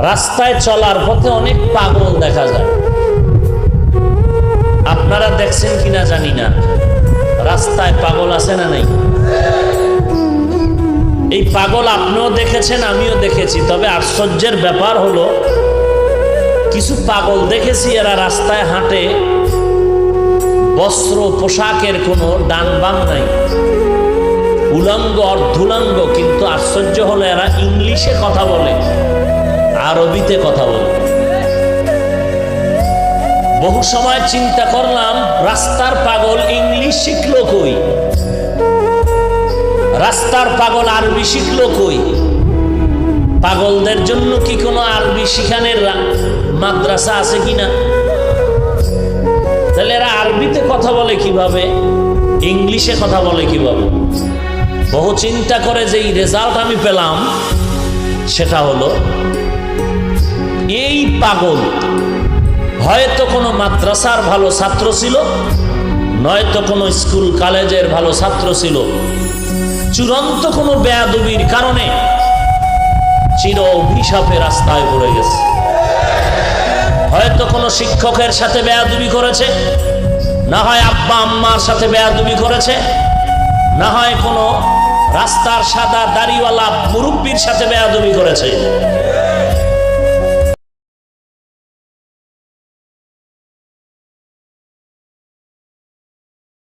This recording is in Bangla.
রাস্তায় চলার পথে অনেক পাগল দেখা যায়। আপনারা দেখছেন কিনা জানি না, রাস্তায় পাগল আছে না নাই? এই পাগল আপনিও দেখেছেন, আমিও দেখেছি। তবে আশ্চর্যের ব্যাপার হলো, কিছু পাগল দেখেছি এরা রাস্তায় হাঁটে, বস্ত্র পোশাকের কোনো ডান বাম নাই, উলঙ্গ অর্ধুলঙ্গ। কিন্তু আশ্চর্য হলো এরা ইংলিশে কথা বলে, আরবিতে কথা বলে। বহু সময় চিন্তা করলাম, রাস্তার পাগল ইংলিশ শিখলো কই? রাস্তার পাগল আরবি শিখলো কই? পাগলদের জন্য কি কোনো আরবি শিখানোর মাদ্রাসা আছে কিনা? তাহলে এরা আরবিতে কথা বলে কিভাবে, ইংলিশে কথা বলে কিভাবে? বহু চিন্তা করে যেই রেজাল্ট আমি পেলাম সেটা হলো, এই পাগল হয়তো কোনো মাদ্রাসার ভালো ছাত্র ছিল, নয়তো কোনো স্কুল কলেজের ভালো ছাত্র ছিল। চূড়ান্ত কোনো বেয়াদবির কারণে চির অভিশাপে রাস্তায় পড়ে গেছে। হয়তো কোনো শিক্ষকের সাথে বেয়াদবি করেছে, না হয় আব্বা আম্মার সাথে বেয়াদবি করেছে, না হয় কোনো রাস্তার সাদা দাড়িওয়ালা মুরব্বির সাথে বেয়াদবি করেছে।